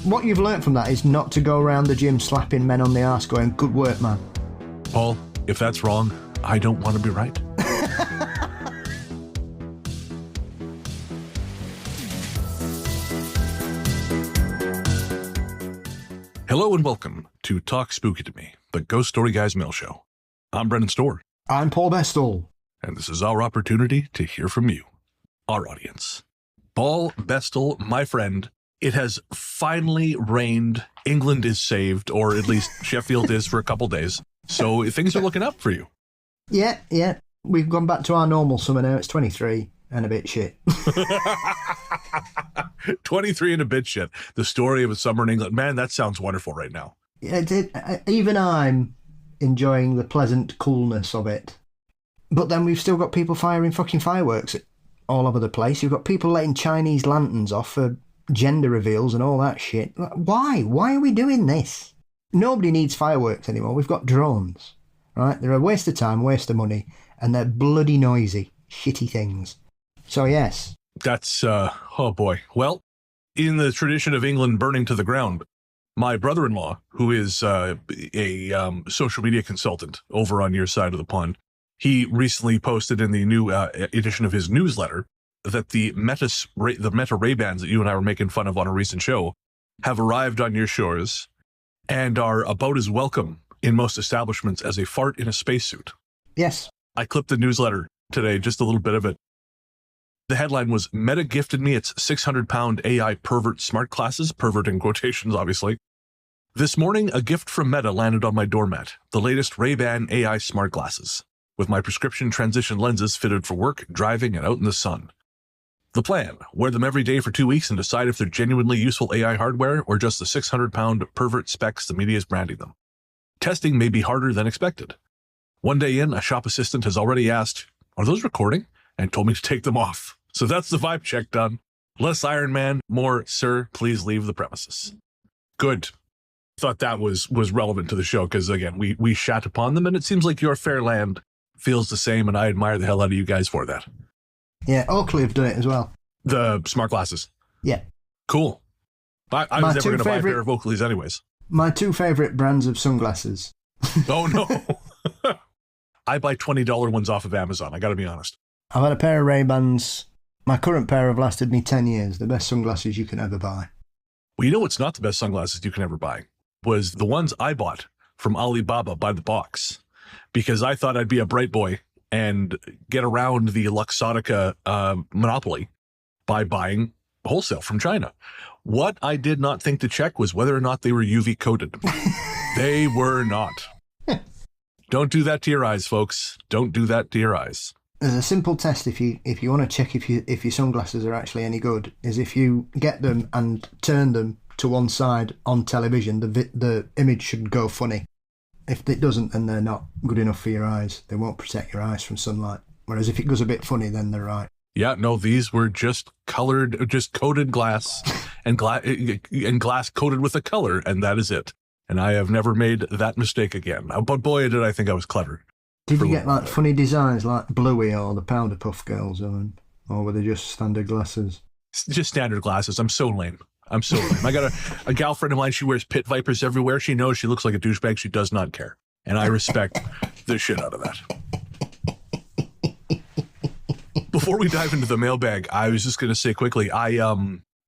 What you've learnt from that is not to go around the gym slapping men on the arse going, good work, man. Paul, if that's wrong, I don't want to be right. Hello and welcome to Talk Spooky to Me, the Ghost Story Guys mail show. I'm Brennan Storr. I'm Paul Bestall. And this is our opportunity to hear from you, our audience. Paul Bestall, my friend, it has finally rained. England is saved, or at least Sheffield is for a couple days. So things are looking up for you. Yeah. We've gone back to our normal summer now. It's 23 and a bit shit. 23 and a bit shit. The story of a summer in England. Man, that sounds wonderful right now. Yeah, even I'm enjoying the pleasant coolness of it. But then we've still got people firing fucking fireworks all over the place. You've got people letting Chinese lanterns off for gender reveals and all that shit. Why? Why are we doing this? Nobody needs fireworks anymore. We've got drones, right? They're a waste of time, waste of money, and they're bloody noisy, shitty things. So yes. That's, oh boy. Well, in the tradition of England burning to the ground, my brother-in-law, who is a social media consultant over on your side of the pond, he recently posted in the new edition of his newsletter that the Meta Ray-Bans that you and I were making fun of on a recent show have arrived on your shores and are about as welcome in most establishments as a fart in a spacesuit. Yes. I clipped the newsletter today, just a little bit of it. The headline was, Meta gifted me its 600-pound AI pervert smart glasses, pervert in quotations, obviously. This morning, a gift from Meta landed on my doormat, the latest Ray-Ban AI smart glasses, with my prescription transition lenses fitted for work, driving, and out in the sun. The plan, wear them every day for 2 weeks and decide if they're genuinely useful AI hardware or just the 600-pound pervert specs the media is branding them. Testing may be harder than expected. One day in, a shop assistant has already asked, are those recording? And told me to take them off. So that's the vibe check done. Less Iron Man, more, sir, please leave the premises. Good. Thought that was relevant to the show because, again, we shat upon them, and it seems like your fair land feels the same, and I admire the hell out of you guys for that. Yeah, Oakley have done it as well. The smart glasses. Yeah. Cool. I was never going to buy a pair of Oakleys anyways. My 2 favourite brands of sunglasses. Oh, no. I buy $20 ones off of Amazon, I got to be honest. I've had a pair of Ray-Bans. My current pair have lasted me 10 years. The best sunglasses you can ever buy. Well, you know what's not the best sunglasses you can ever buy? Was the ones I bought from Alibaba by the box. Because I thought I'd be a bright boy and get around the Luxottica monopoly by buying wholesale from China. What I did not think to check was whether or not they were UV coated. They were not. Don't do that to your eyes, folks. Don't do that to your eyes. There's a simple test if you want to check if your sunglasses are actually any good, is if you get them and turn them to one side on television, the image should go funny. If it doesn't, then they're not good enough for your eyes. They won't protect your eyes from sunlight. Whereas if it goes a bit funny, then they're right. Yeah, no, these were just coated glass and glass coated with a color, and that is it. And I have never made that mistake again. But boy, did I think I was clever. Did you get like funny designs like Bluey or the Powder Puff Girls, or were they just standard glasses? Just standard glasses. I'm so lame. I got a gal friend of mine. She wears pit vipers everywhere. She knows she looks like a douchebag. She does not care. And I respect the shit out of that. Before we dive into the mailbag, I was just going to say quickly, I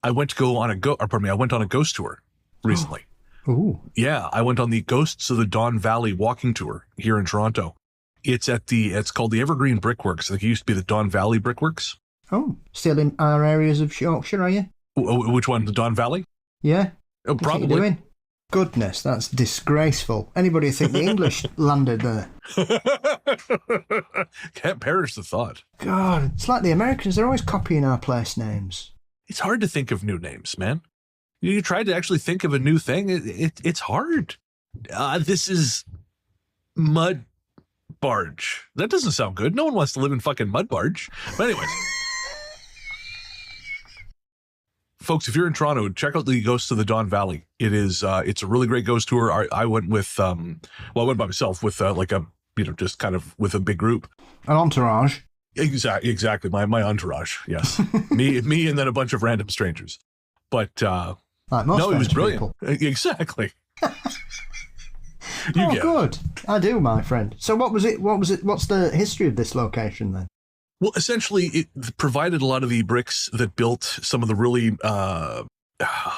went on a ghost tour recently. Ooh. Yeah, I went on the Ghosts of the Don Valley walking tour here in Toronto. It's called the Evergreen Brickworks. I think it used to be the Don Valley Brickworks. Oh, still in our areas of Yorkshire, are you? Which one? The Don Valley? Yeah. Oh, probably. What are you doing? Goodness, that's disgraceful. Anybody think the English landed there? Can't perish the thought. God, it's like the Americans. They're always copying our place names. It's hard to think of new names, man. You tried to actually think of a new thing. It's hard. This is Mud Barge. That doesn't sound good. No one wants to live in fucking Mud Barge. But anyways. Folks, if you're in Toronto, check out the Ghosts of the Don Valley. It's a really great ghost tour. I went with, I went by myself with just kind of with a big group. An entourage. Exactly. My entourage. Yes. me and then a bunch of random strangers. But Like most No, he was French brilliant. people. Exactly. Oh, good. I do, my friend. So what was it? What's the history of this location then? Well, essentially, it provided a lot of the bricks that built some of the really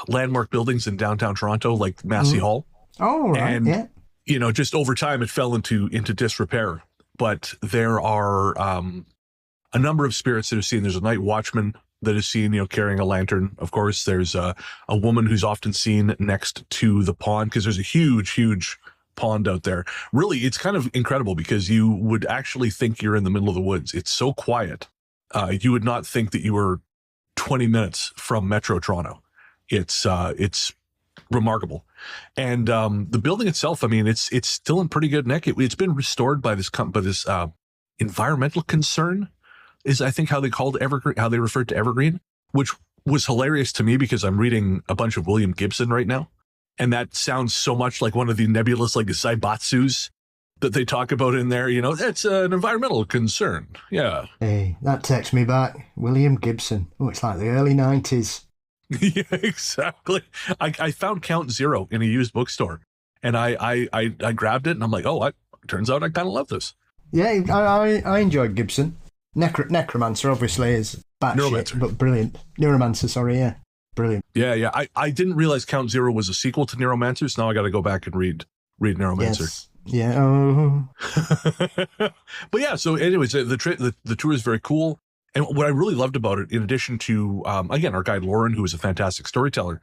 landmark buildings in downtown Toronto, like Massey Hall. Oh, right, and, yeah. You know, just over time, it fell into disrepair. But there are a number of spirits that are seen. There's a night watchman that is seen, you know, carrying a lantern. Of course, there's a woman who's often seen next to the pond, because there's a huge, huge pond out there. Really, it's kind of incredible because you would actually think you're in the middle of the woods. It's so quiet. You would not think that you were 20 minutes from Metro Toronto. It's remarkable. And the building itself, I mean, it's still in pretty good nick. It's been restored by this environmental concern, is I think how they called Evergreen, how they referred to Evergreen, which was hilarious to me because I'm reading a bunch of William Gibson right now. And that sounds so much like one of the nebulous, like, Zaibatsus that they talk about in there. You know, that's an environmental concern. Yeah. Hey, that takes me back. William Gibson. Oh, it's like the early 90s. Yeah, exactly. I found Count Zero in a used bookstore, and I grabbed it, and I'm like, oh, turns out I kind of love this. Yeah, I enjoyed Gibson. Necromancer, obviously, is batshit, but brilliant. Neuromancer, sorry, yeah. Brilliant. Yeah. I didn't realize Count Zero was a sequel to Neuromancer, so now I got to go back and read Neuromancer. Yes. Yeah. Oh. But yeah, so anyways, the tour is very cool. And what I really loved about it, in addition to, again, our guide Lauren, who is a fantastic storyteller,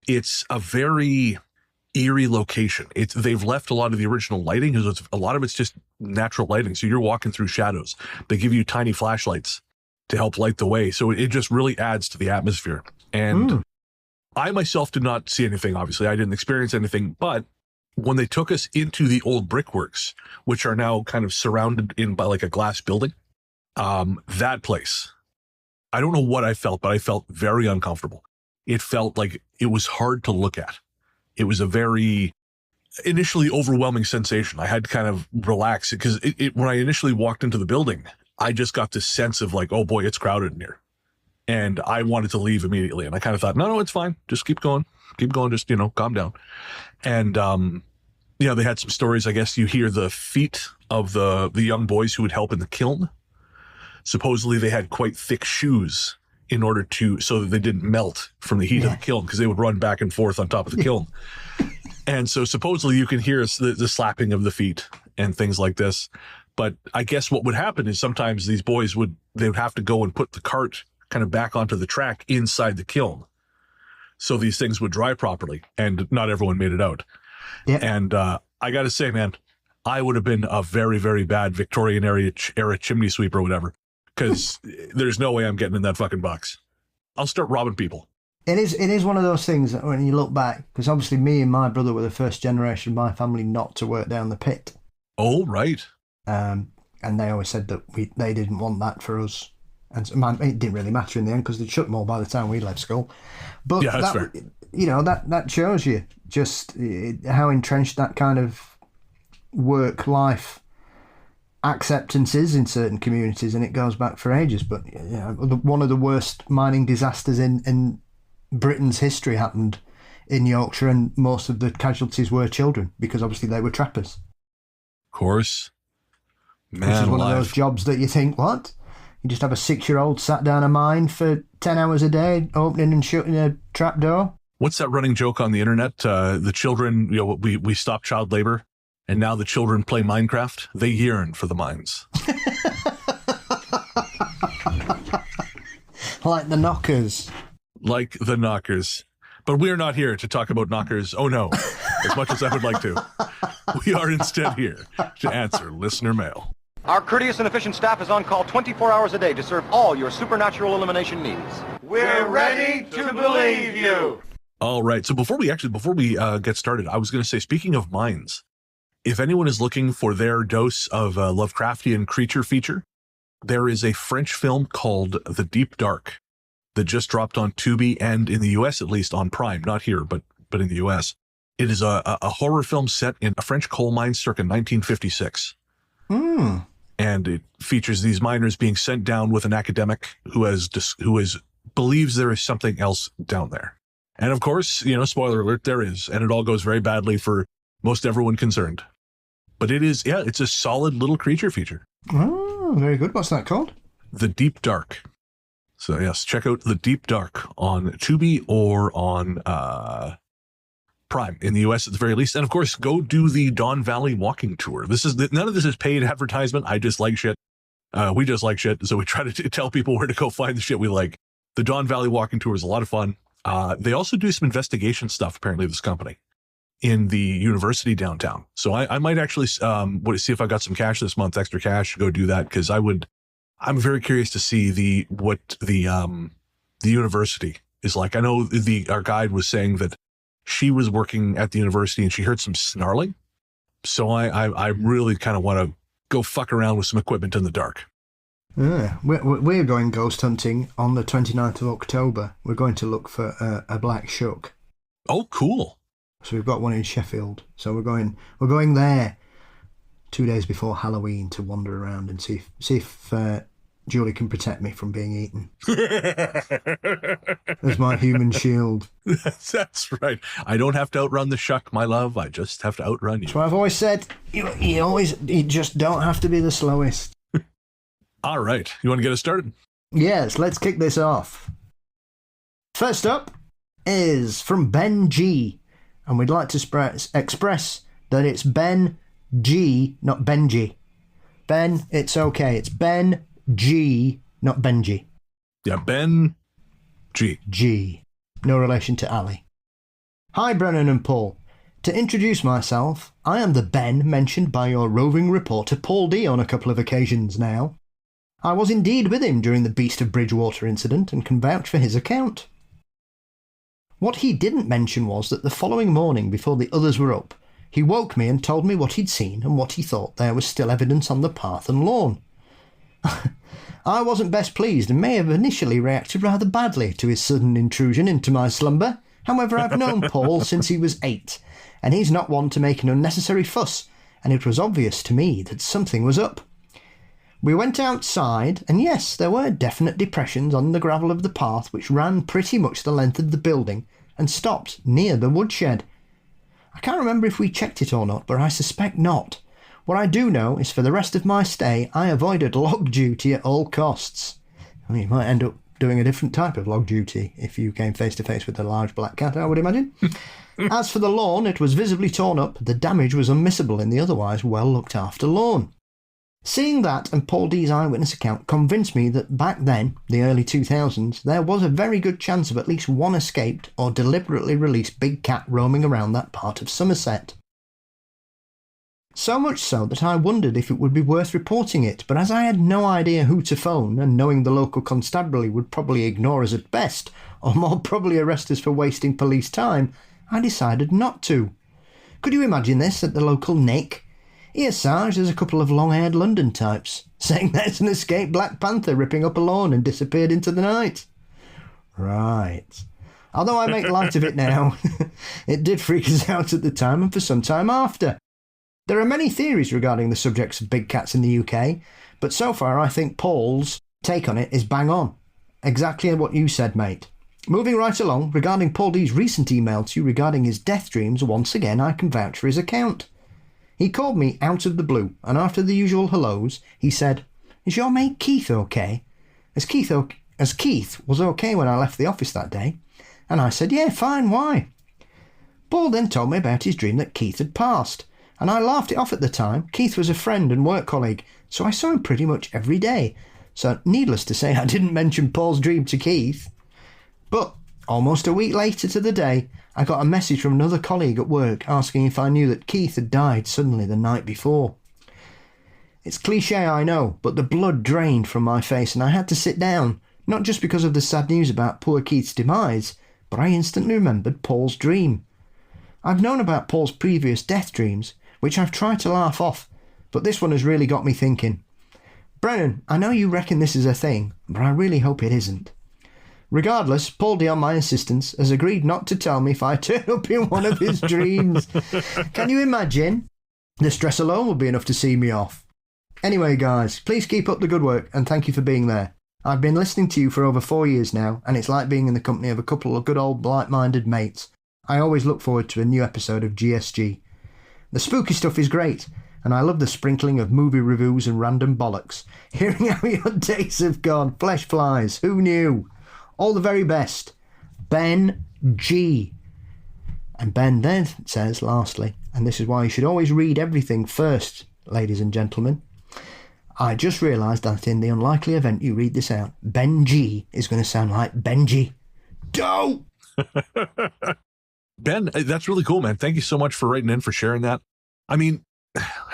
it's a very eerie location. They've left a lot of the original lighting, because a lot of it's just natural lighting. So you're walking through shadows. They give you tiny flashlights to help light the way. So it just really adds to the atmosphere. And I myself did not see anything, obviously. I didn't experience anything. But when they took us into the old brickworks, which are now kind of surrounded in by like a glass building, that place, I don't know what I felt, but I felt very uncomfortable. It felt like it was hard to look at. It was a very initially overwhelming sensation. I had to kind of relax because when I initially walked into the building, I just got this sense of like, oh boy, it's crowded in here. And I wanted to leave immediately. And I kind of thought, no, it's fine. Just keep going. Just, you know, calm down. And, you know, they had some stories. I guess you hear the feet of the young boys who would help in the kiln. Supposedly they had quite thick shoes in order so that they didn't melt from the heat of the kiln, because they would run back and forth on top of the kiln. And so supposedly you can hear the slapping of the feet and things like this. But I guess what would happen is sometimes these boys would have to go and put the cart kind of back onto the track inside the kiln, so these things would dry properly, and not everyone made it out. Yeah. And I got to say, man, I would have been a very, very bad Victorian era chimney sweep or whatever, because there's no way I'm getting in that fucking box. I'll start robbing people. It is one of those things that when you look back, because obviously me and my brother were the first generation of my family not to work down the pit. Oh, right. And they always said that they didn't want that for us. And it didn't really matter in the end because they'd shut them all by the time we left school. But yeah, that's fair. You know, that shows you just how entrenched that kind of work-life acceptance is in certain communities, and it goes back for ages. But you know, one of the worst mining disasters in Britain's history happened in Yorkshire, and most of the casualties were children because obviously they were trappers. Of course. Man, which is one of those jobs that you think, what? You just have a 6-year-old sat down a mine for 10 hours a day, opening and shutting a trap door. What's that running joke on the internet? The children, you know, we stop child labor, and now the children play Minecraft. They yearn for the mines. Like the knockers. Like the knockers. But we're not here to talk about knockers. Oh no, as much as I would like to. We are instead here to answer listener mail. Our courteous and efficient staff is on call 24 hours a day to serve all your supernatural elimination needs. We're ready to believe you. All right. So before we get started, I was going to say, speaking of mines, if anyone is looking for their dose of Lovecraftian creature feature, there is a French film called The Deep Dark that just dropped on Tubi, and in the US, at least on Prime, not here, but in the US. It is a horror film set in a French coal mine circa 1956. And it features these miners being sent down with an academic who believes there is something else down there. And of course, spoiler alert, there is. And it all goes very badly for most everyone concerned. But it's a solid little creature feature. Oh, very good. What's that called? The Deep Dark. So yes, check out The Deep Dark on Tubi or on Prime in the US at the very least. And of course, go do the Don Valley walking tour. None of this is paid advertisement. I just like shit. We just like shit. So we try to tell people where to go find the shit we like. The Don Valley walking tour is a lot of fun. They also do some investigation stuff, apparently, this company, in the university downtown. So I might actually see if I got some cash this month, extra cash, go do that, because I'm very curious to see what the university is like. I know our guide was saying that she was working at the university and she heard some snarling. So I really kind of want to go fuck around with some equipment in the dark. Yeah, we're going ghost hunting on the 29th of October. We're going to look for a black shuck. Oh, cool. So we've got one in Sheffield. So we're going there 2 days before Halloween to wander around and see if Julie can protect me from being eaten. As my human shield. That's right. I don't have to outrun the shuck, my love. I just have to outrun you. That's what I've always said. You just don't have to be the slowest. All right. You want to get us started? Yes, let's kick this off. First up is from Ben G. And we'd like to express that it's Ben G, not Benji. Ben, it's okay. It's Ben G, not Benji. Yeah, Ben G. G. No relation to Ali. Hi, Brennan and Paul. To introduce myself, I am the Ben mentioned by your roving reporter Paul D on a couple of occasions now. I was indeed with him during the Beast of Bridgewater incident and can vouch for his account. What he didn't mention was that the following morning, before the others were up, he woke me and told me what he'd seen and what he thought there was still evidence on the path and lawn. I wasn't best pleased and may have initially reacted rather badly to his sudden intrusion into my slumber. However, I've known Paul since he was 8, and he's not one to make an unnecessary fuss, and it was obvious to me that something was up. We went outside, and yes, there were definite depressions on the gravel of the path which ran pretty much the length of the building and stopped near the woodshed. I can't remember if we checked it or not, but I suspect not. What I do know is for the rest of my stay, I avoided log duty at all costs. I mean, you might end up doing a different type of log duty if you came face to face with a large black cat, I would imagine. As for the lawn, it was visibly torn up. The damage was unmissable in the otherwise well-looked-after lawn. Seeing that and Paul D's eyewitness account convinced me that back then, the early 2000s, there was a very good chance of at least one escaped or deliberately released big cat roaming around that part of Somerset. So much so that I wondered if it would be worth reporting it, but as I had no idea who to phone, and knowing the local constabulary would probably ignore us at best, or more probably arrest us for wasting police time, I decided not to. Could you imagine this at the local Nick? Here's Sarge, there's a couple of long-haired London types, saying there's an escaped Black Panther ripping up a lawn and disappeared into the night. Right. Although I make light of it now, it did freak us out at the time and for some time after. There are many theories regarding the subjects of big cats in the UK, but so far I think Paul's take on it is bang on. Exactly what you said, mate. Moving right along, regarding Paul D's recent email to you regarding his death dreams, once again I can vouch for his account. He called me out of the blue, and after the usual hellos, he said, "Is your mate Keith okay?" As Keith was okay when I left the office that day, and I said, "Yeah, fine, why?" Paul then told me about his dream that Keith had passed, and I laughed it off at the time. Keith was a friend and work colleague, so I saw him pretty much every day, so needless to say I didn't mention Paul's dream to Keith. But almost a week later to the day, I got a message from another colleague at work asking if I knew that Keith had died suddenly the night before. It's cliché, I know, but the blood drained from my face and I had to sit down, not just because of the sad news about poor Keith's demise, but I instantly remembered Paul's dream. I've known about Paul's previous death dreams, which I've tried to laugh off, but this one has really got me thinking. Brennan, I know you reckon this is a thing, but I really hope it isn't. Regardless, Paul D, on my insistence, has agreed not to tell me if I turn up in one of his dreams. Can you imagine? The stress alone would be enough to see me off. Anyway, guys, please keep up the good work, and thank you for being there. I've been listening to you for over 4 years now, and it's like being in the company of a couple of good old like-minded mates. I always look forward to a new episode of GSG. The spooky stuff is great, and I love the sprinkling of movie reviews and random bollocks. Hearing how your days have gone, flesh flies, who knew? All the very best. Ben G. And Ben then says, lastly, and this is why you should always read everything first, ladies and gentlemen. I just realised that in the unlikely event you read this out, Ben G is going to sound like Benji. Dope! Ben, that's really cool, man. Thank you so much for writing in, for sharing that. I mean,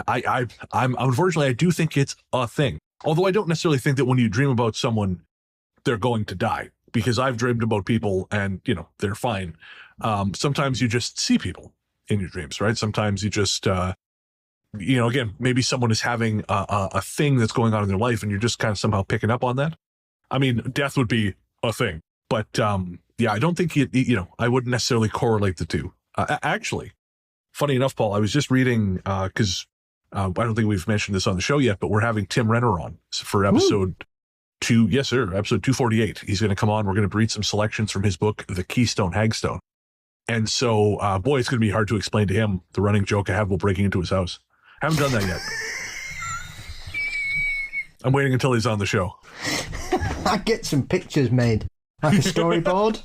I'm unfortunately, I do think it's a thing. Although I don't necessarily think that when you dream about someone, they're going to die. Because I've dreamed about people and, you know, they're fine. Sometimes you just see people in your dreams, right? Sometimes you just, you know, again, maybe someone is having a thing that's going on in their life and you're just kind of somehow picking up on that. I mean, death would be a thing. But, yeah, I don't think, you know, I wouldn't necessarily correlate the two. Actually, funny enough, Paul, I was just reading, because I don't think we've mentioned this on the show yet, but we're having Tim Renner on for episode 2. Yes, sir. Episode 248. He's going to come on. We're going to read some selections from his book, The Keystone Hagstone. And so, boy, it's going to be hard to explain to him the running joke I have while breaking into his house. Haven't done that yet. I'm waiting until he's on the show. I get some pictures made. Like a storyboard.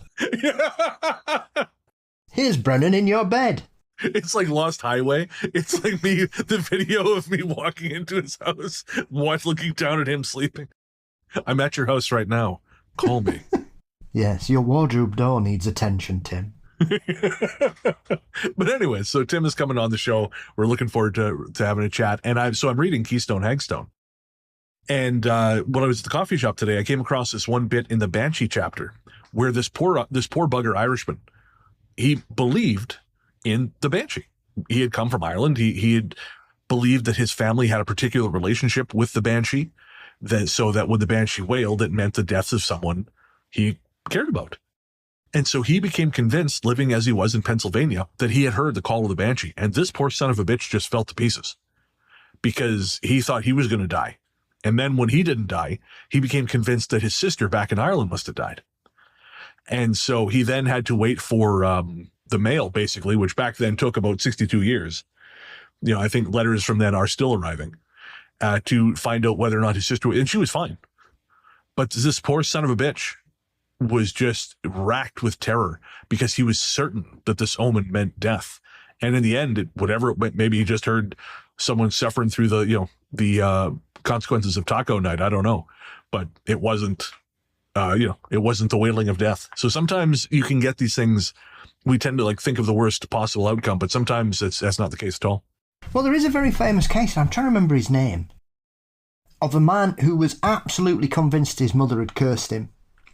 Here's Brennan in your bed. It's like Lost Highway. It's like me, the video of me walking into his house, looking down at him sleeping. I'm at your house right now. Call me. Yes, your wardrobe door needs attention, Tim. But anyway, so Tim is coming on the show. We're looking forward to having a chat. And I'm reading Keystone Hagstone. And when I was at the coffee shop today, I came across this one bit in the Banshee chapter where this poor bugger Irishman, he believed in the Banshee. He had come from Ireland. He had believed that his family had a particular relationship with the Banshee, so that when the Banshee wailed, it meant the death of someone he cared about. And so he became convinced, living as he was in Pennsylvania, that he had heard the call of the Banshee. And this poor son of a bitch just fell to pieces because he thought he was going to die. And then when he didn't die, he became convinced that his sister back in Ireland must have died. And so he then had to wait for the mail, basically, which back then took about 62 years. You know, I think letters from then are still arriving to find out whether or not his sister, and she was fine. But this poor son of a bitch was just racked with terror because he was certain that this omen meant death. And in the end, whatever it meant, maybe he just heard someone suffering through the consequences of taco night. I don't know, but it wasn't, it wasn't the wailing of death. So sometimes you can get these things. We tend to think of the worst possible outcome, but sometimes that's not the case at all. Well, there is a very famous case, I'm trying to remember his name, of a man who was absolutely convinced his mother had cursed him.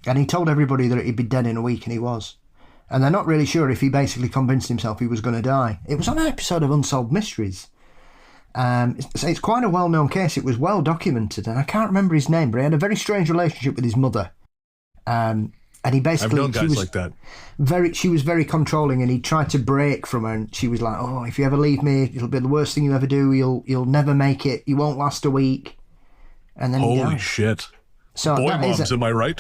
And he told everybody that he'd be dead in a week, and he was. And they're not really sure if he basically convinced himself he was going to die. It was on an episode of Unsolved Mysteries. It's quite a well-known case. It was well documented, and I can't remember his name, but he had a very strange relationship with his mother. And he basically... I've known guys like that. She was very controlling, and he tried to break from her, and she was like, "Oh, if you ever leave me, it'll be the worst thing you ever do. You'll never make it. You won't last a week." And then holy shit. So boy moms, am I right?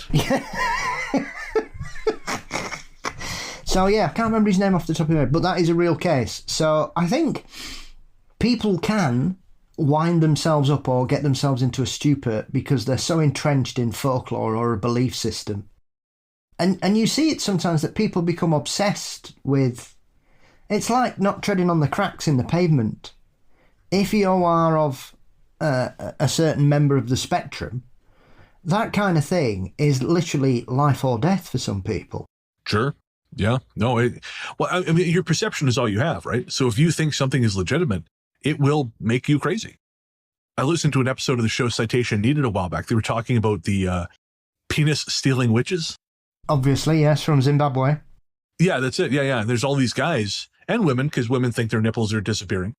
So yeah, I can't remember his name off the top of my head, but that is a real case. So I think people can wind themselves up or get themselves into a stupor because they're so entrenched in folklore or a belief system. And you see it sometimes that people become obsessed with... It's like not treading on the cracks in the pavement. If you are of a certain member of the spectrum, that kind of thing is literally life or death for some people. Sure. Yeah. No. I mean, your perception is all you have, right? So if you think something is legitimate, it will make you crazy. I listened to an episode of the show Citation Needed a while back. They were talking about the penis-stealing witches. Obviously, yes, from Zimbabwe. Yeah, that's it. Yeah. And there's all these guys and women, because women think their nipples are disappearing,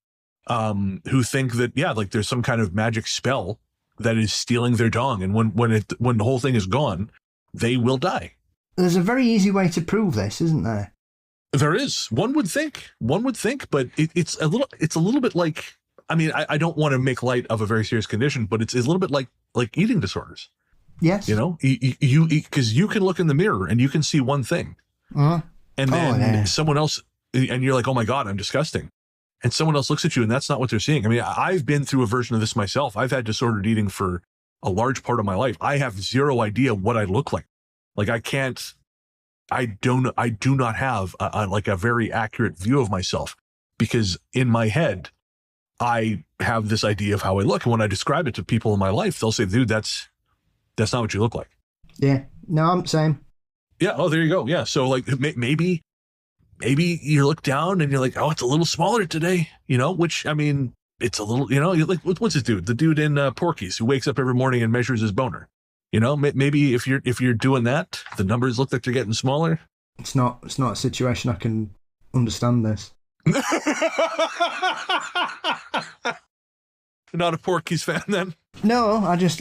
who think that, there's some kind of magic spell that is stealing their dong. And when the whole thing is gone, they will die. There's a very easy way to prove this, isn't there? There is. One would think, but it's a little bit like, I mean, I don't want to make light of a very serious condition, but it's a little bit like eating disorders. Yes. You know, you because you can look in the mirror and you can see one thing, and then someone else, and you're like, oh my God, I'm disgusting. And someone else looks at you and that's not what they're seeing. I mean, I've been through a version of this myself. I've had disordered eating for a large part of my life. I have zero idea what I look like. Like I do not have a very accurate view of myself, because in my head, I have this idea of how I look. And when I describe it to people in my life, they'll say, dude, that's not what you look like. Yeah. No, I'm same. Yeah. Oh, there you go. Yeah. So like maybe you look down and you're like, oh, it's a little smaller today, you know, which, I mean, it's a little, you know, you're like, what's this dude? The dude in Porky's who wakes up every morning and measures his boner. You know, maybe if you're doing that, the numbers look like they're getting smaller. It's not a situation I can understand this. Not a Porky's fan then? No, I just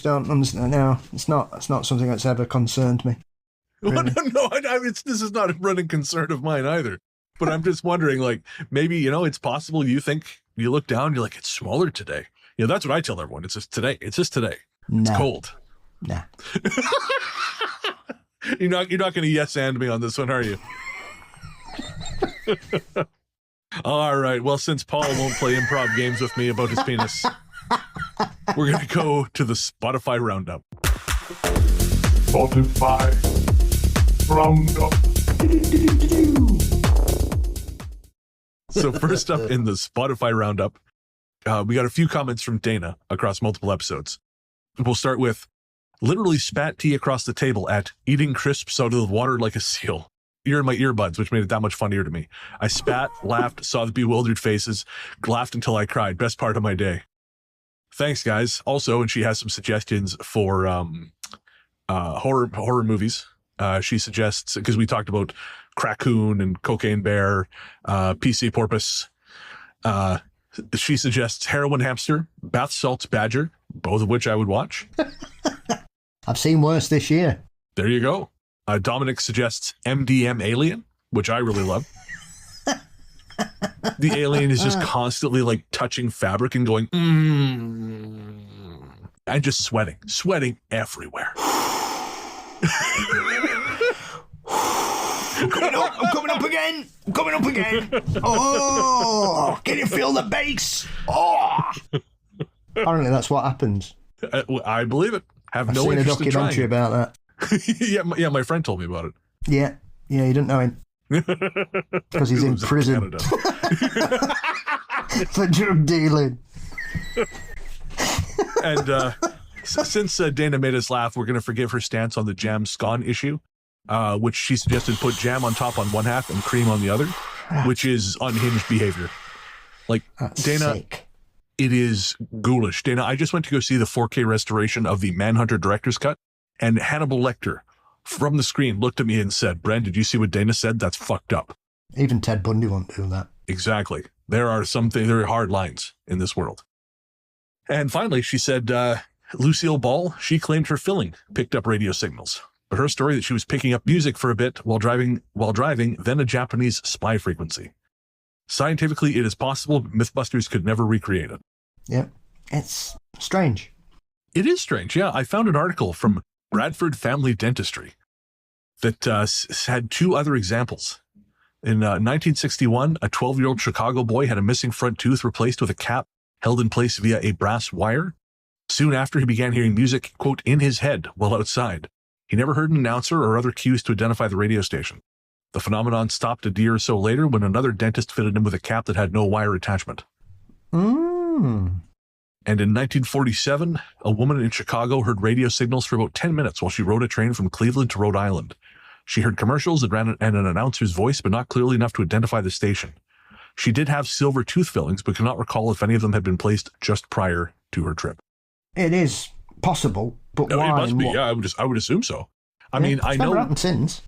don't understand. No, it's not something that's ever concerned me. Really. No, this is not a running concern of mine either. But I'm just wondering, like, maybe, you know, it's possible you think, you look down, you're like, it's smaller today. You know, that's what I tell everyone. It's just today. It's just today. It's cold. Nah. You're not going to yes and me on this one, are you? All right. Well, since Paul won't play improv games with me about his penis, we're going to go to the Spotify Roundup. Spotify Roundup. So first up in the Spotify Roundup, we got a few comments from Dana across multiple episodes. We'll start with, literally spat tea across the table at eating crisps out of the water like a seal. You're in my earbuds, which made it that much funnier to me. I spat, laughed, saw the bewildered faces, laughed until I cried. Best part of my day. Thanks, guys. Also, and she has some suggestions for horror movies. She suggests, because we talked about Crackoon and Cocaine Bear, PC Porpoise. She suggests Heroin Hamster, Bath Salts Badger, both of which I would watch. I've seen worse this year. There you go. Dominic suggests MDMAlien, which I really love. The alien is just constantly like touching fabric and going, and just sweating everywhere. I'm coming up again. Oh, can you feel the bass? Oh. Apparently that's what happens. I believe it. I've no seen a interest documentary in trying. about that. Yeah, my friend told me about it. Yeah, you didn't know him. Because he's in prison. For drug dealing. And since Dana made us laugh, we're going to forgive her stance on the jam Scone issue, which she suggested put jam on top on one half and cream on the other, which is unhinged behavior. Like, That's Dana, sick. It is ghoulish. Dana, I just went to go see the 4K restoration of the Manhunter director's cut, and Hannibal Lecter from the screen looked at me and said, Bren, did you see what Dana said? That's fucked up. Even Ted Bundy won't do that. Exactly. There are some very hard lines in this world. And finally, she said, Lucille Ball, she claimed her filling picked up radio signals. But her story that she was picking up music for a bit while driving, then a Japanese spy frequency. Scientifically, it is possible, but Mythbusters could never recreate it. Yeah, it's strange. It is strange, yeah. I found an article from Bradford Family Dentistry that had two other examples. In 1961, a 12-year-old Chicago boy had a missing front tooth replaced with a cap held in place via a brass wire. Soon after, he began hearing music, quote, in his head while outside. He never heard an announcer or other cues to identify the radio station. The phenomenon stopped a year or so later when another dentist fitted him with a cap that had no wire attachment. Mm. And in 1947, a woman in Chicago heard radio signals for about 10 minutes while she rode a train from Cleveland to Rhode Island. She heard commercials and an announcer's voice, but not clearly enough to identify the station. She did have silver tooth fillings, but could not recall if any of them had been placed just prior to her trip. It is possible, but No, why? it must be. Yeah, I would assume so. I mean, it's I never know. happened since.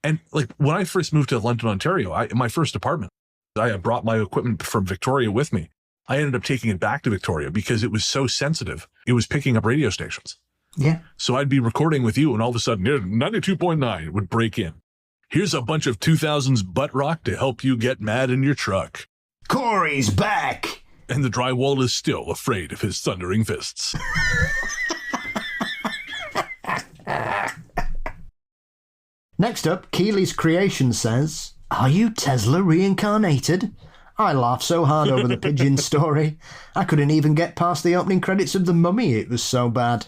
And like when I first moved to London, Ontario, my first apartment, I brought my equipment from Victoria with me. I ended up taking it back to Victoria because it was so sensitive. It was picking up radio stations. Yeah. So I'd be recording with you and all of a sudden 92.9 would break in. Here's a bunch of 2000s butt rock to help you get mad in your truck. Corey's back. And the drywall is still afraid of his thundering fists. Next up, Keely's Creation says, "Are you Tesla reincarnated? I laughed so hard over the pigeon story. I couldn't even get past the opening credits of The Mummy. It was so bad."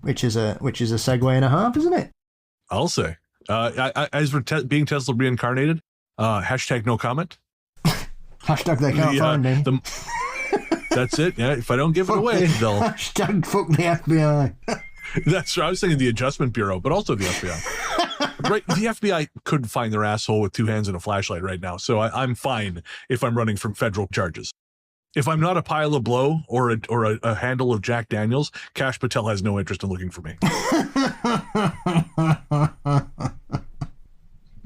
Which is a segue and a half, isn't it? I'll say. As for being Tesla reincarnated, hashtag no comment. Hashtag they can't find me. That's it. Yeah, if I don't give it away, they'll... Hashtag fuck the FBI. That's right. I was thinking the Adjustment Bureau, but also the FBI. Right, the FBI could find their asshole with two hands and a flashlight right now, so I'm fine if I'm running from federal charges. If I'm not a pile of blow or a handle of Jack Daniels, Kash Patel has no interest in looking for me.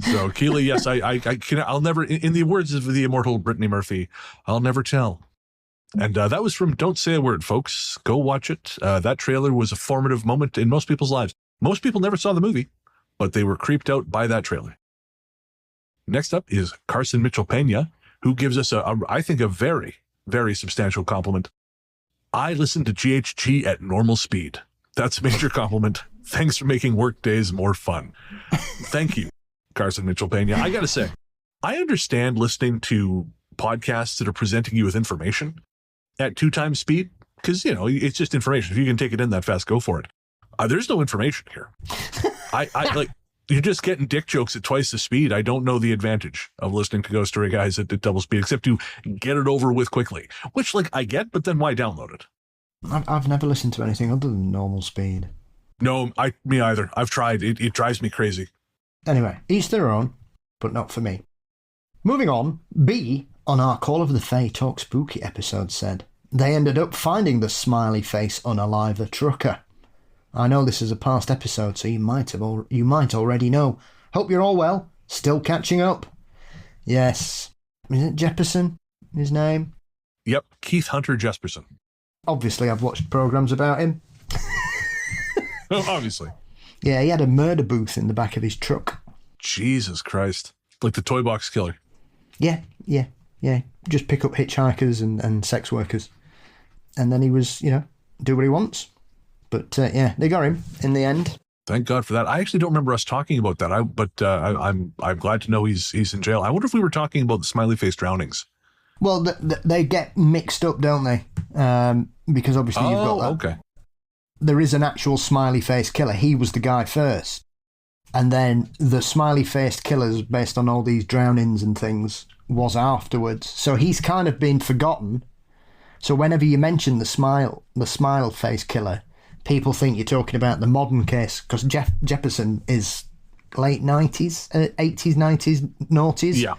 So, Keely, yes, I'll never, in the words of the immortal Brittany Murphy, I'll never tell. And that was from Don't Say a Word, folks. Go watch it. That trailer was a formative moment in most people's lives. Most people never saw the movie, but they were creeped out by that trailer. Next up is Carson Mitchell Pena, who gives us, I think, a very, very substantial compliment. "I listen to GHG at normal speed. That's a major compliment. Thanks for making work days more fun." Thank you, Carson Mitchell Pena. I got to say, I understand listening to podcasts that are presenting you with information at 2 times speed, because, you know, it's just information. If you can take it in that fast, go for it. There's no information here. I like, you're just getting dick jokes at twice the speed. I don't know the advantage of listening to Ghost Story Guys at double speed, except to get it over with quickly, which, like, I get, but then why download it? I've never listened to anything other than normal speed. No, me either. I've tried. It drives me crazy. Anyway, each their own, but not for me. Moving on, B, on our Call of the Fae Talk Spooky episode, said, "They ended up finding the smiley face unaliver trucker. I know this is a past episode, so you might already know. Hope you're all well. Still catching up." Yes. Is it Jefferson, his name? Yep, Keith Hunter Jesperson. Obviously, I've watched programs about him. Obviously. Yeah, he had a murder booth in the back of his truck. Jesus Christ. Like the Toy Box Killer. Yeah. Just pick up hitchhikers and sex workers. And then he was, do what he wants. But they got him in the end. Thank God for that. I actually don't remember us talking about that. I'm glad to know he's in jail. I wonder if we were talking about the smiley face drownings. Well, they get mixed up, don't they? Because obviously you've got that. Okay. There is an actual smiley face killer. He was the guy first. And then the smiley faced killers, based on all these drownings and things, was afterwards. So he's kind of been forgotten. So whenever you mention the smile face killer, people think you're talking about the modern case, because Jefferson is late 90s, 80s, 90s, noughties. Yeah.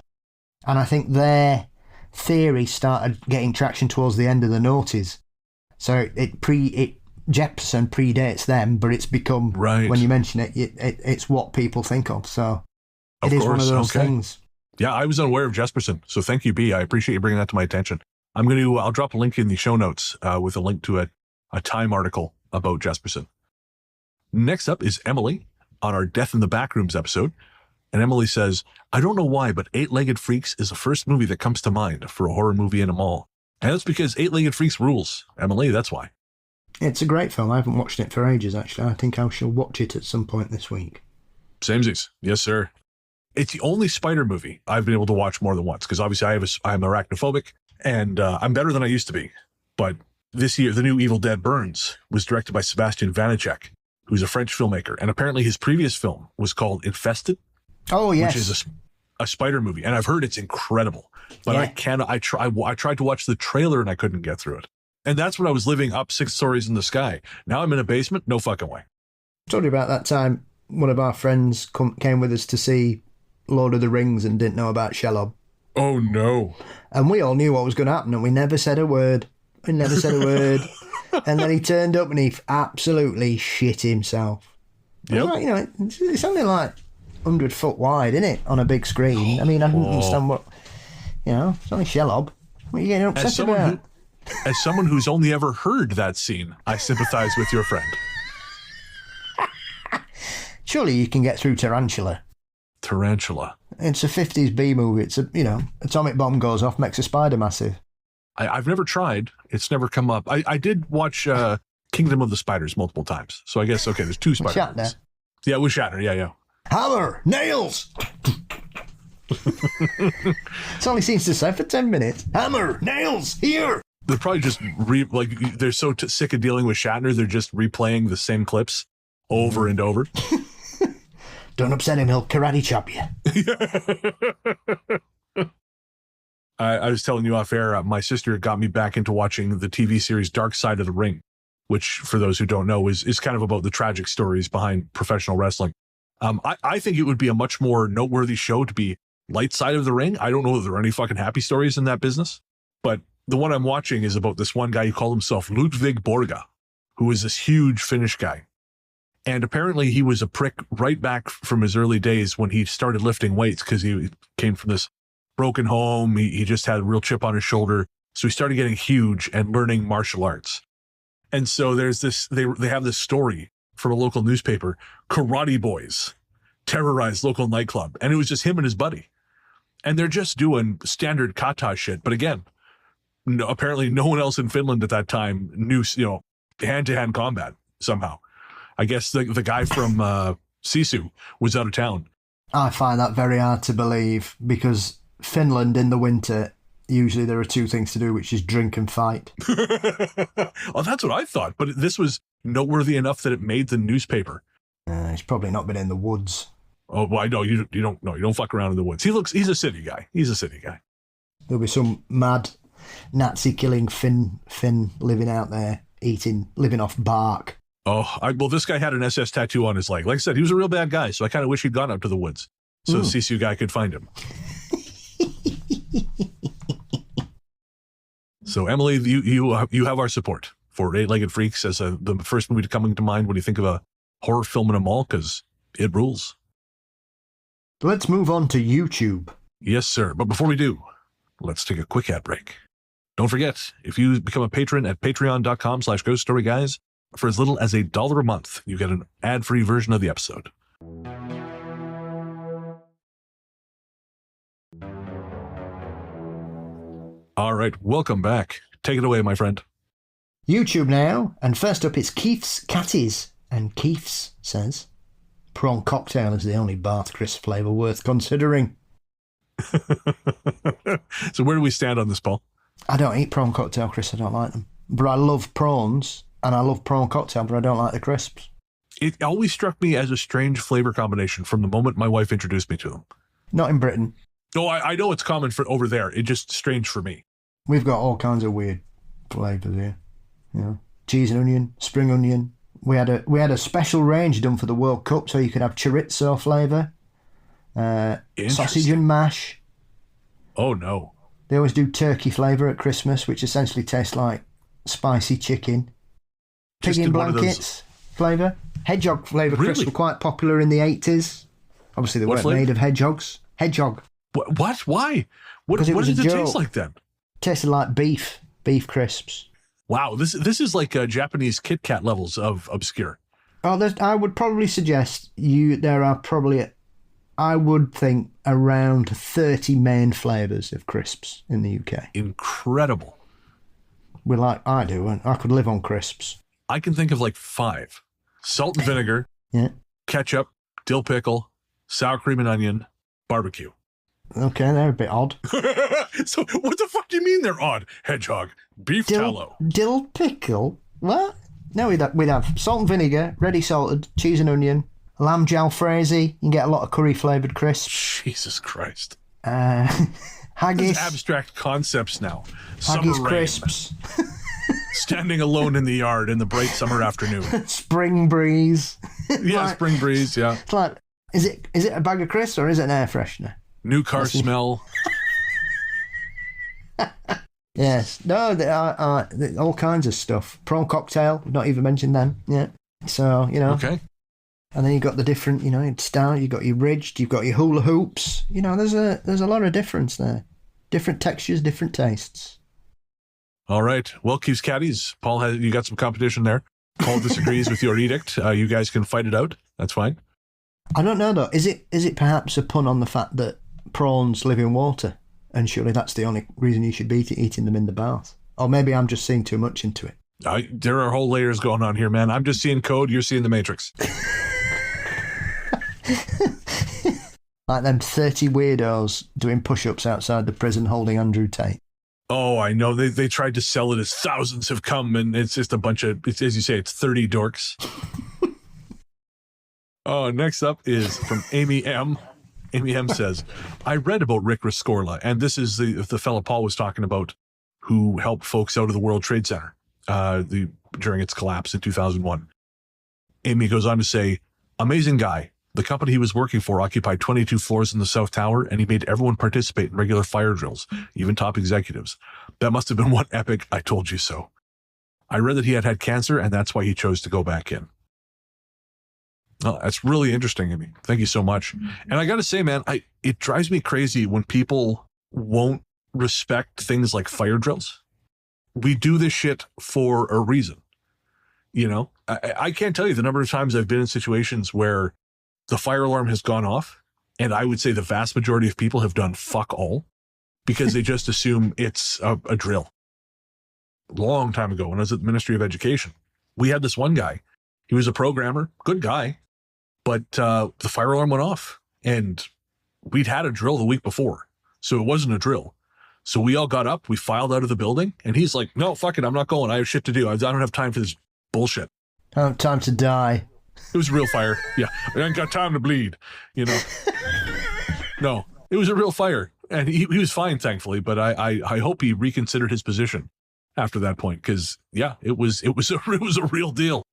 And I think their theory started getting traction towards the end of the noughties. So Jefferson predates them, but it's become, right, when you mention it, it's what people think of. So it is one of those things. Yeah, I was unaware of Jesperson, so thank you, B. I appreciate you bringing that to my attention. I'll drop a link in the show notes with a link to a Time article about Jesperson. Next up is Emily on our Death in the Backrooms episode. And Emily says, "I don't know why, but Eight-Legged Freaks is the first movie that comes to mind for a horror movie in a mall. And that's because Eight-Legged Freaks rules. Emily, that's why." It's a great film. I haven't watched it for ages, actually. I think I shall watch it at some point this week. Samesies. Yes, sir. It's the only spider movie I've been able to watch more than once, because obviously I'm arachnophobic, and I'm better than I used to be. But this year, the new Evil Dead Burns was directed by Sebastian Vanacek, who's a French filmmaker. And apparently his previous film was called Infested. Oh, yes. Which is a spider movie. And I've heard it's incredible. But I tried to watch the trailer and I couldn't get through it. And that's when I was living up 6 stories in the sky. Now I'm in a basement. No fucking way. I told you about that time one of our friends came with us to see Lord of the Rings and didn't know about Shelob. Oh, no. And we all knew what was going to happen and we never said a word. And then he turned up and he absolutely shit himself. Yep. Like, it's only like 100 foot wide, isn't it, on a big screen? I mean, I don't understand what, it's only Shelob. What are you getting upset about? As someone who's only ever heard that scene, I sympathize with your friend. Surely you can get through Tarantula. Tarantula. It's a 50s B movie. It's atomic bomb goes off, makes a spider massive. I've never tried. It's never come up. I did watch Kingdom of the Spiders multiple times. So I guess, okay, there's 2 Spider-Mans. Shatner. Yeah, with Shatner. Yeah. Hammer! Nails! That's all he seems to say for 10 minutes. Hammer! Nails! Here! They're probably just they're so sick of dealing with Shatner, they're just replaying the same clips over and over. Don't upset him, he'll karate chop you. I was telling you off air, my sister got me back into watching the TV series Dark Side of the Ring, which, for those who don't know, is kind of about the tragic stories behind professional wrestling. I think it would be a much more noteworthy show to be Light Side of the Ring. I don't know if there are any fucking happy stories in that business, but the one I'm watching is about this one guy who called himself Ludwig Borga, who is this huge Finnish guy. And apparently he was a prick right back from his early days when he started lifting weights, because he came from this broken home. He just had a real chip on his shoulder. So he started getting huge and learning martial arts. And so there's this, they have this story from a local newspaper, Karate Boys terrorized local nightclub. And it was just him and his buddy. And they're just doing standard kata shit. But again, no, apparently no one else in Finland at that time knew, hand-to-hand combat somehow. I guess the guy from Sisu was out of town. I find that very hard to believe, because Finland in the winter, usually there are two things to do, which is drink and fight. Oh, that's what I thought. But this was noteworthy enough that it made the newspaper. He's probably not been in the woods. Oh, well, I know you don't fuck around in the woods. He's a city guy. He's a city guy. There'll be some mad Nazi killing Finn living out there, living off bark. Oh, well, this guy had an SS tattoo on his leg. Like I said, he was a real bad guy, so I kind of wish he'd gone out to the woods so the Sisu guy could find him. So, Emily, you have our support for Eight-Legged Freaks as the first movie coming to mind when you think of a horror film in a mall, because it rules. Let's move on to YouTube. Yes, sir. But before we do, let's take a quick ad break. Don't forget, if you become a patron at patreon.com/ghoststoryguys, for as little as $1 a month, you get an ad-free version of the episode. All right, welcome back. Take it away, my friend. YouTube now, and first up it's Keith's Catties, and Keith's says, prawn cocktail is the only Bath crisp flavour worth considering. So where do we stand on this, Paul? I don't eat prawn cocktail crisps, I don't like them. But I love prawns, and I love prawn cocktail, but I don't like the crisps. It always struck me as a strange flavor combination from the moment my wife introduced me to them. Not in Britain. Oh, I know it's common for over there. It's just strange for me. We've got all kinds of weird flavours here. Cheese and onion, spring onion. We had a special range done for the World Cup, so you could have chorizo flavour, sausage and mash. Oh, no. They always do turkey flavour at Christmas, which essentially tastes like spicy chicken. Pig in blankets flavour. Hedgehog flavour Really? crisps were quite popular in the 80s. Obviously, they weren't made of hedgehogs. Hedgehog. What? Why? What does it taste like then? Tasted like beef crisps. Wow, this is like Japanese Kit Kat levels of obscure. Oh, I would probably suggest there are probably, I would think, around 30 main flavours of crisps in the UK. Incredible. I do, and I could live on crisps. I can think of like 5. Salt and vinegar, Yeah. ketchup, dill pickle, sour cream and onion, barbecue. Okay, they're a bit odd. So what the fuck do you mean they're odd? Hedgehog, beef tallow. Dill pickle? What? No, we'd have salt and vinegar, ready salted, cheese and onion, lamb jalfrezi. You can get a lot of curry flavoured crisps. Jesus Christ. Haggis. These abstract concepts now. Haggis Summer crisps. rain. Standing alone in the yard in the bright summer afternoon. Spring breeze. Yeah, spring breeze, yeah. It's like, is it a bag of crisps or is it an air freshener? New car smell. Yes. No, there are all kinds of stuff. Prawn cocktail, we've not even mentioned them. Yeah. So, Okay. And then you've got the different, style. You've got your ridged, you've got your hula hoops. There's a lot of difference there. Different textures, different tastes. All right. Well, Keith's Caddies, Paul, you got some competition there. Paul disagrees with your edict. You guys can fight it out. That's fine. I don't know, though. Is it perhaps a pun on the fact that prawns live in water? And surely that's the only reason you should be eating them in the bath. Or maybe I'm just seeing too much into it. There are whole layers going on here, man. I'm just seeing code. You're seeing the Matrix. Like them 30 weirdos doing push-ups outside the prison holding Andrew Tate. Oh, I know. They tried to sell it as thousands have come, and it's just a bunch of, it's, as you say, it's 30 dorks. Oh, next up is from Amy M. Amy M says, I read about Rick Rescorla, and this is the fellow Paul was talking about who helped folks out of the World Trade Center during its collapse in 2001. Amy goes on to say, amazing guy. The company he was working for occupied 22 floors in the South Tower, and he made everyone participate in regular fire drills, even top executives. That must have been one epic I told you so. I read that he had cancer, and that's why he chose to go back in. Oh, that's really interesting, Amy. Thank you so much. And I got to say, man, it drives me crazy when people won't respect things like fire drills. We do this shit for a reason. You know, I can't tell you the number of times I've been in situations where the fire alarm has gone off, and I would say the vast majority of people have done fuck all because they just assume it's a drill. Long time ago, when I was at the Ministry of Education, we had this one guy. He was a programmer, good guy, but the fire alarm went off, and we'd had a drill the week before, so it wasn't a drill. So we all got up, we filed out of the building, and he's like, no, fuck it, I'm not going. I have shit to do. I don't have time for this bullshit. I don't have time to die. It was a real fire. Yeah. I ain't got time to bleed, you know. No, it was a real fire. And he was fine, thankfully, but I hope he reconsidered his position after that point, because, yeah, it was a real deal.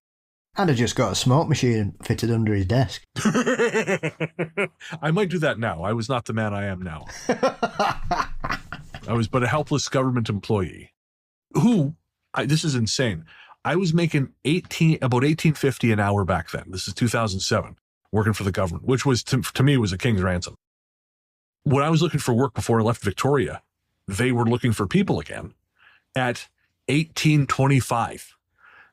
And I just got a smoke machine fitted under his desk. I might do that now. I was not the man I am now. I was but a helpless government employee who, this is insane. I was making about $18.50 an hour back then. This is 2007, working for the government, which was to me was a king's ransom. When I was looking for work before I left Victoria, they were looking for people again at $18.25.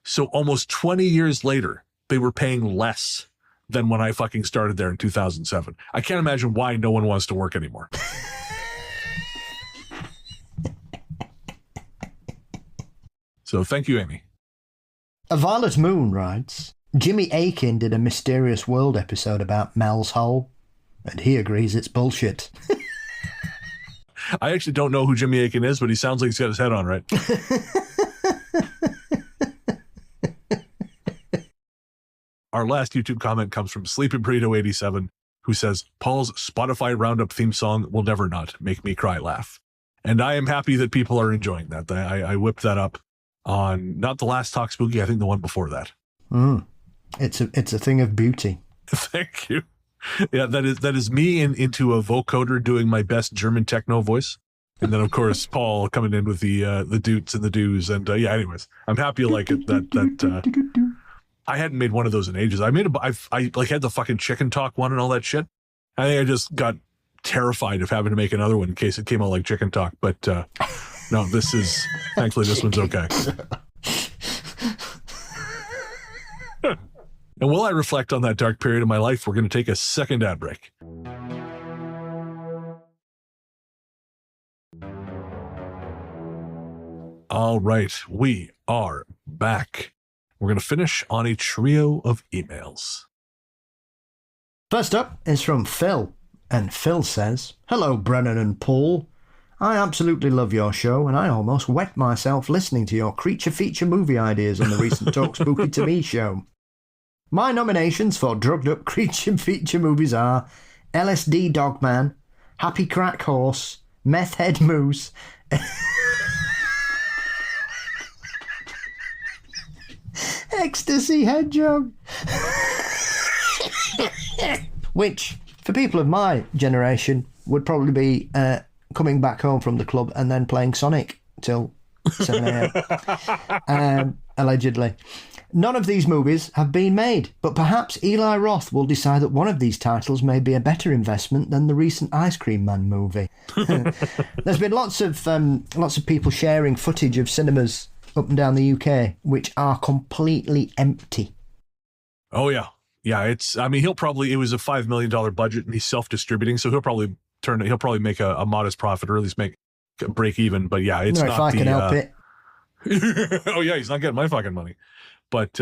So almost 20 years later, they were paying less than when I fucking started there in 2007. I can't imagine why no one wants to work anymore. So thank you, Amy. A Violet Moon writes, Jimmy Akin did a Mysterious World episode about Mel's Hole, and he agrees it's bullshit. I actually don't know who Jimmy Akin is, but he sounds like he's got his head on right. Our last YouTube comment comes from Sleepy Burrito 87, who says, Paul's Spotify Roundup theme song will never not make me cry laugh. And I am happy that people are enjoying that. I whipped that up on not the last Talk Spooky, I think the one before that. It's a thing of beauty. Thank you. Yeah, that is me into a vocoder doing my best German techno voice. And then, of course, Paul coming in with the doots and the doos. And yeah, anyways, I'm happy you like it. I hadn't made one of those in ages. I had the fucking chicken talk one and all that shit. I think I just got terrified of having to make another one in case it came out like chicken talk. But no, thankfully this one's okay. And while I reflect on that dark period of my life, we're going to take a second ad break. All right, we are back. We're going to finish on a trio of emails. First up is from Phil, and Phil says, Hello, Brennan and Paul. I absolutely love your show, and I almost wet myself listening to your creature feature movie ideas on the recent Talk Spooky to Me show. My nominations for drugged up creature feature movies are LSD Dogman, Happy Crack Horse, Meth Head Moose, Ecstasy Hedgehog. Which, for people of my generation, would probably be coming back home from the club and then playing Sonic till 7 a.m. Allegedly. None of these movies have been made, but perhaps Eli Roth will decide that one of these titles may be a better investment than the recent Ice Cream Man movie. There's been lots of people sharing footage of cinemas up and down the UK which are completely empty. Oh yeah. Yeah, it was a $5 million budget and he's self-distributing, so he'll probably make a modest profit, or at least make a break even. But yeah, it's not if I can help it. Oh yeah, he's not getting my fucking money. But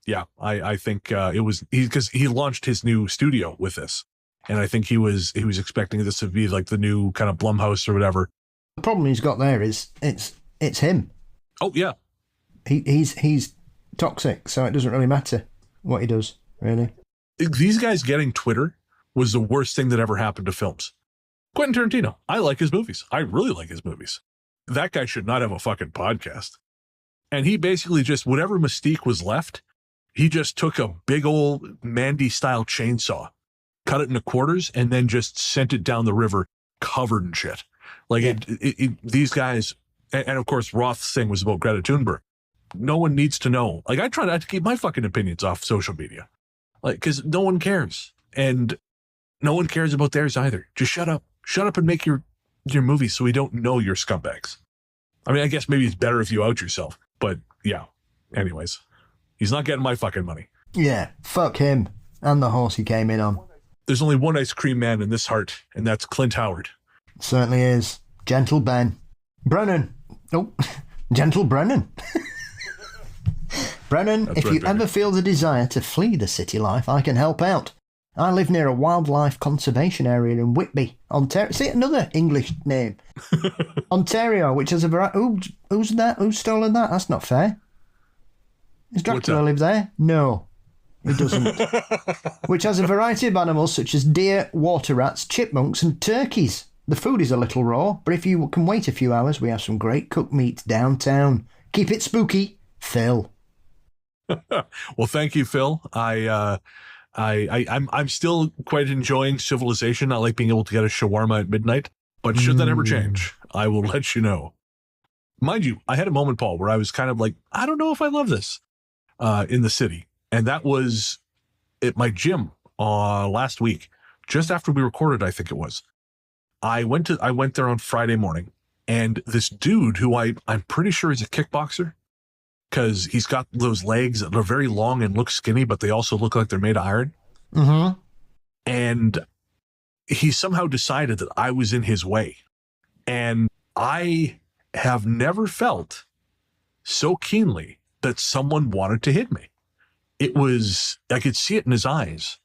Yeah, I think it was because he launched his new studio with this, and I think he was expecting this to be like the new kind of Blumhouse or whatever. The problem he's got there is it's him. Oh yeah, he's toxic, so it doesn't really matter what he does, really. These guys getting Twitter was the worst thing that ever happened to films. Quentin Tarantino, I like his movies. I really like his movies. That guy should not have a fucking podcast. And he basically just, whatever mystique was left, he just took a big old Mandy-style chainsaw, cut it into quarters, and then just sent it down the river covered in shit. Like, these guys, and of course, Roth's thing was about Greta Thunberg. No one needs to know. Like, I try not to keep my fucking opinions off social media. Like, because no one cares. And no one cares about theirs either. Just shut up. Shut up and make your movies so we don't know you're scumbags. I mean, I guess maybe it's better if you out yourself. But, yeah. Anyways. He's not getting my fucking money. Yeah, fuck him. And the horse he came in on. There's only one ice cream man in this heart, and that's Clint Howard. Certainly is. Gentle Ben. Brennan. Oh, Gentle Brennan. Brennan, That's if right, you baby. ever feel the desire to flee the city life, I can help out. I live near a wildlife conservation area in Whitby, Ontario. See, another English name. Ontario, which has a variety... Who's that? Who's stolen that? That's not fair. Does Dracula live there? No, he doesn't. Which has a variety of animals such as deer, water rats, chipmunks and turkeys. The food is a little raw, but if you can wait a few hours, we have some great cooked meat downtown. Keep it spooky, Phil. Well, thank you, Phil. I'm still quite enjoying civilization. I like being able to get a shawarma at midnight, but should that ever change, I will let you know. Mind you, I had a moment, Paul, where I was kind of like, I don't know if I love this in the city. And that was at my gym last week, just after we recorded, I think it was. I went there on Friday morning, and this dude who I'm pretty sure is a kickboxer, because he's got those legs that are very long and look skinny, but they also look like they're made of iron. Mm-hmm. And he somehow decided that I was in his way. And I have never felt so keenly that someone wanted to hit me. It was, I could see it in his eyes.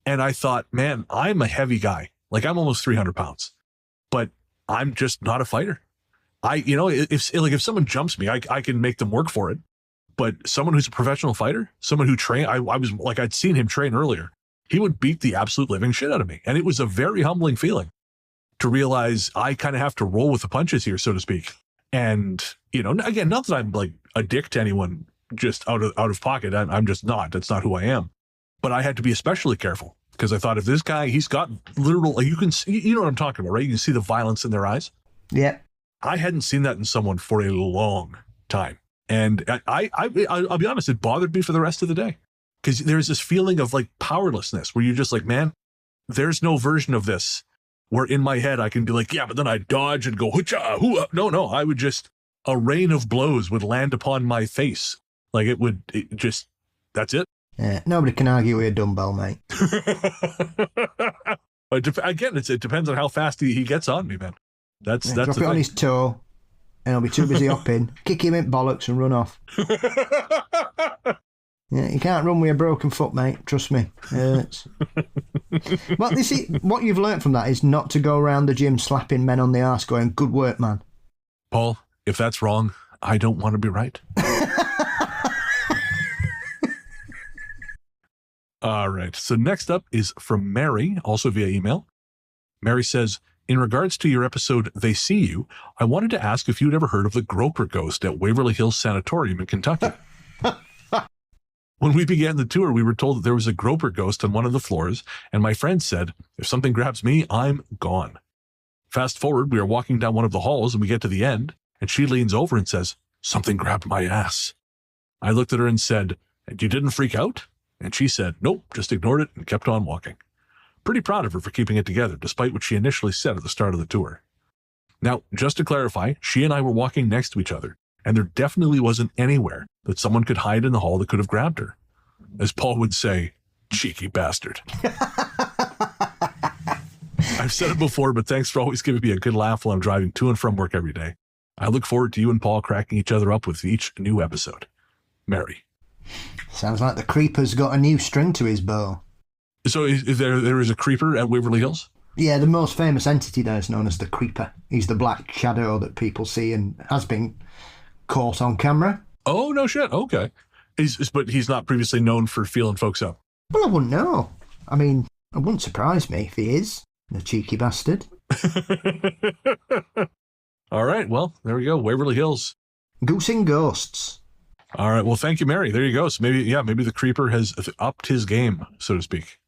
And I thought, man, I'm a heavy guy. Like, I'm almost 300 pounds, but I'm just not a fighter. If someone jumps me, I can make them work for it. But someone who's a professional fighter, someone who trained, I was like, I'd seen him train earlier. He would beat the absolute living shit out of me. And it was a very humbling feeling to realize I kind of have to roll with the punches here, so to speak. And, again, not that I'm like a dick to anyone just out of pocket. I'm just not. That's not who I am. But I had to be especially careful because I thought if this guy, he's got literal, you can see, you know what I'm talking about, right? You can see the violence in their eyes. Yeah. I hadn't seen that in someone for a long time. And I'll be honest, it bothered me for the rest of the day because there's this feeling of like powerlessness where you're just like, man, there's no version of this where in my head I can be like, yeah, but then I dodge and go, hoo-cha, hoo-ah. No, I would just, a rain of blows would land upon my face. Like that's it. Yeah, nobody can argue with a dumbbell, mate. Again, it depends on how fast he gets on me, man. That's drop it on his toe, and I'll be too busy hopping. Kick him in bollocks and run off. Yeah, you can't run with a broken foot, mate. Trust me. Well, you see, what you've learnt from that is not to go around the gym slapping men on the arse going, good work, man. Paul, if that's wrong, I don't want to be right. All right. So next up is from Mary, also via email. Mary says, in regards to your episode, They See You, I wanted to ask if you'd ever heard of the Groper Ghost at Waverly Hills Sanatorium in Kentucky. When we began the tour, we were told that there was a Groper Ghost on one of the floors, and my friend said, if something grabs me, I'm gone. Fast forward, we are walking down one of the halls, and we get to the end, and she leans over and says, something grabbed my ass. I looked at her and said, and you didn't freak out? And she said, nope, just ignored it and kept on walking. Pretty proud of her for keeping it together, despite what she initially said at the start of the tour. Now, just to clarify, she and I were walking next to each other, and there definitely wasn't anywhere that someone could hide in the hall that could have grabbed her. As Paul would say, cheeky bastard. I've said it before, but thanks for always giving me a good laugh while I'm driving to and from work every day. I look forward to you and Paul cracking each other up with each new episode. Mary. Sounds like the creeper's got a new string to his bow. So is there is a creeper at Waverly Hills? Yeah, the most famous entity there is known as the Creeper. He's the black shadow that people see and has been caught on camera. Oh, no shit. Okay. But he's not previously known for feeling folks up. Well, I wouldn't know. I mean, it wouldn't surprise me if he is. The cheeky bastard. All right. Well, there we go. Waverly Hills. Goosing ghosts. All right. Well, thank you, Mary. There you go. So maybe the creeper has upped his game, so to speak.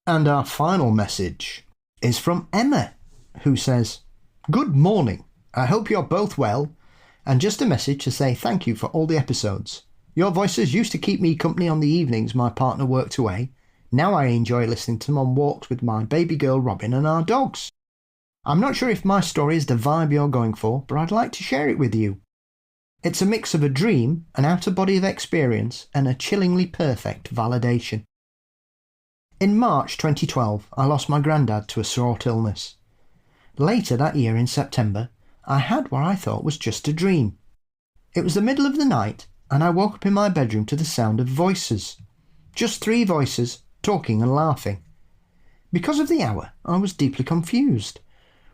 And our final message is from Emma, who says, "Good morning. I hope you're both well. And just a message to say thank you for all the episodes. Your voices used to keep me company on the evenings my partner worked away. Now I enjoy listening to them on walks with my baby girl Robin and our dogs. I'm not sure if my story is the vibe you're going for, but I'd like to share it with you. It's a mix of a dream, an outer body of experience, and a chillingly perfect validation. In March 2012, I lost my granddad to a short illness. Later that year in September, I had what I thought was just a dream. It was the middle of the night, and I woke up in my bedroom to the sound of voices. Just 3 voices, talking and laughing. Because of the hour, I was deeply confused.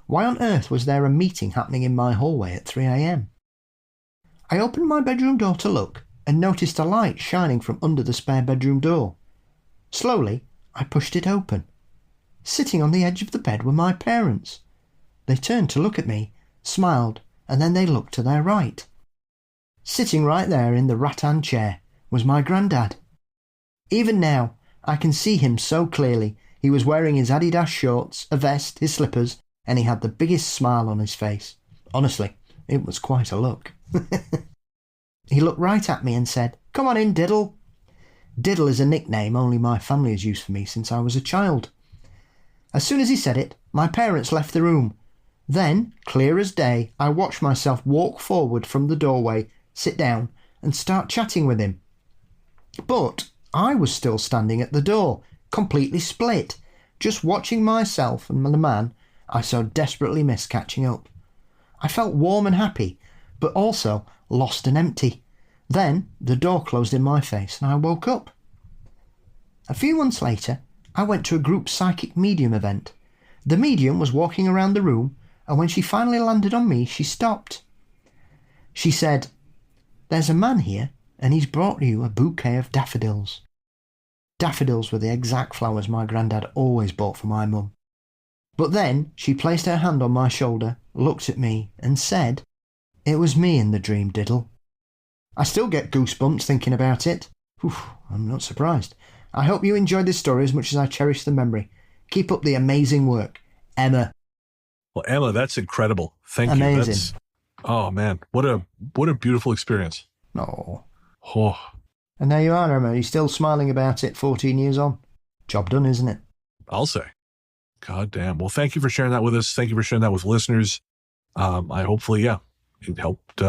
Why on earth was there a meeting happening in my hallway at 3 a.m? I opened my bedroom door to look and noticed a light shining from under the spare bedroom door. Slowly, I pushed it open. Sitting on the edge of the bed were my parents. They turned to look at me, smiled, and then they looked to their right. Sitting right there in the rattan chair was my granddad. Even now, I can see him so clearly. He was wearing his Adidas shorts, a vest, his slippers, and he had the biggest smile on his face. Honestly, it was quite a look. He looked right at me and said, "Come on in, Diddle." Diddle is a nickname only my family has used for me since I was a child. As soon as he said it, my parents left the room. Then, clear as day, I watched myself walk forward from the doorway, sit down, and start chatting with him. But I was still standing at the door, completely split, just watching myself and the man I so desperately missed catching up. I felt warm and happy, but also lost and empty. Then the door closed in my face and I woke up. A few months later, I went to a group psychic medium event. The medium was walking around the room, and when she finally landed on me, she stopped. She said, "There's a man here, and he's brought you a bouquet of daffodils." Daffodils were the exact flowers my granddad always bought for my mum. But then she placed her hand on my shoulder, looked at me, and said, "It was me in the dream, Diddle." I still get goosebumps thinking about it. I'm not surprised. I hope you enjoyed this story as much as I cherish the memory. Keep up the amazing work. Emma. Well, Emma, that's incredible. Thank you. Amazing. Oh, man. What a beautiful experience. Oh. Oh. And there you are, Emma. You're still smiling about it 14 years on. Job done, isn't it? I'll say. God damn. Well, thank you for sharing that with us. Thank you for sharing that with listeners. I hopefully, it helped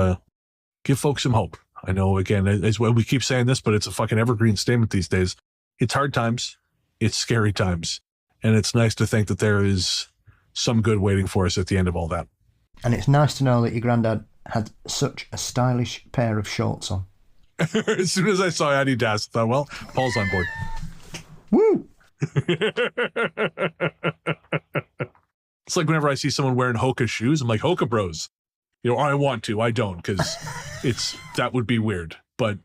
give folks some hope. I know, again, as well, we keep saying this, but it's a fucking evergreen statement these days. It's hard times. It's scary times. And it's nice to think that there is some good waiting for us at the end of all that. And it's nice to know that your granddad had such a stylish pair of shorts on. As soon as I saw Adidas, I thought, well, Paul's on board. Woo! It's like whenever I see someone wearing Hoka shoes, I'm like, Hoka bros. You know, I want to, I don't, because that would be weird. But,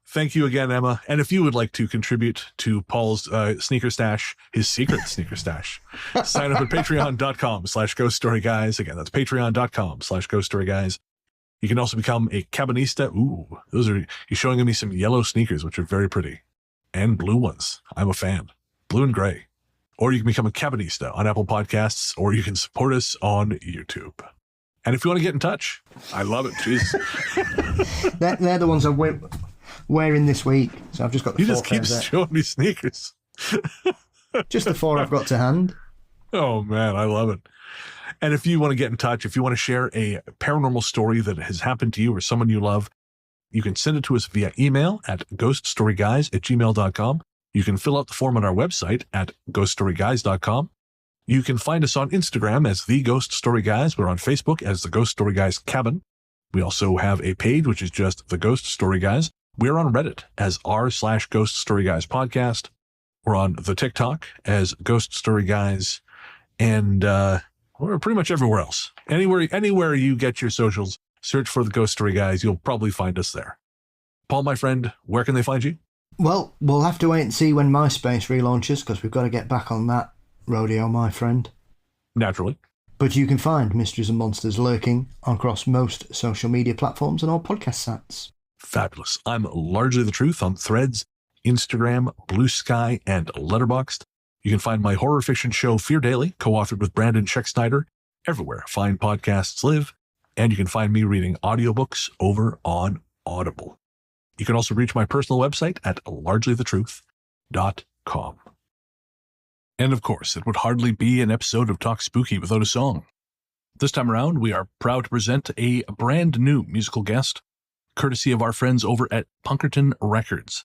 thank you again, Emma. And if you would like to contribute to Paul's sneaker stash, his secret sneaker stash, sign up at patreon.com/ghoststoryguys. Again, that's patreon.com/ghoststoryguys. You can also become a cabinista. Ooh, you're showing me some yellow sneakers, which are very pretty. And blue ones. I'm a fan. Blue and gray. Or you can become a cabinista on Apple Podcasts, or you can support us on YouTube. And if you want to get in touch, I love it. Jesus. They're the ones I'm wearing this week. So I've just got the 4 You just keep showing me sneakers. Just the 4 I've got to hand. Oh, man, I love it. And if you want to get in touch, if you want to share a paranormal story that has happened to you or someone you love, you can send it to us via email at ghoststoryguys@gmail.com. You can fill out the form on our website at ghoststoryguys.com. You can find us on Instagram as The Ghost Story Guys. We're on Facebook as The Ghost Story Guys Cabin. We also have a page, which is just The Ghost Story Guys. We're on Reddit as r/Ghost Story Guys podcast. We're on the TikTok as Ghost Story Guys, and we're pretty much everywhere else. Anywhere you get your socials, search for the Ghost Story Guys. You'll probably find us there. Paul, my friend, where can they find you? Well, we'll have to wait and see when MySpace relaunches, because we've got to get back on that rodeo, my friend. Naturally. But you can find Mysteries and Monsters lurking across most social media platforms and all podcast sites. Fabulous. I'm Largely the Truth on Threads, Instagram, Blue Sky, and Letterboxd. You can find my horror fiction show Fear Daily, co-authored with Brandon Scheck-Snyder, everywhere fine podcasts live, and you can find me reading audiobooks over on Audible. You can also reach my personal website at largelythetruth.com. And of course, it would hardly be an episode of Talk Spooky without a song. This time around, we are proud to present a brand new musical guest, courtesy of our friends over at Punkerton Records.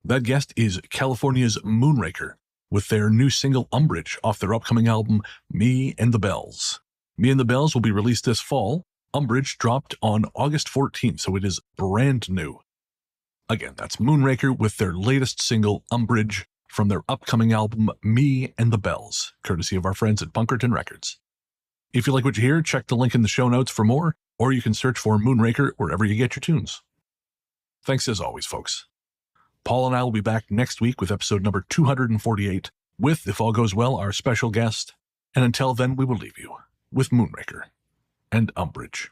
That guest is California's Moonraker, with their new single Umbrage off their upcoming album, Me and the Bells. Me and the Bells will be released this fall. Umbrage dropped on August 14th, so it is brand new. Again, that's Moonraker with their latest single, Umbrage, from their upcoming album, Me and the Bells, courtesy of our friends at Punkerton Records. If you like what you hear, check the link in the show notes for more, or you can search for Moonraker wherever you get your tunes. Thanks as always, folks. Paul and I will be back next week with episode number 248, with, if all goes well, our special guest, and until then we will leave you with Moonraker and Umbrage.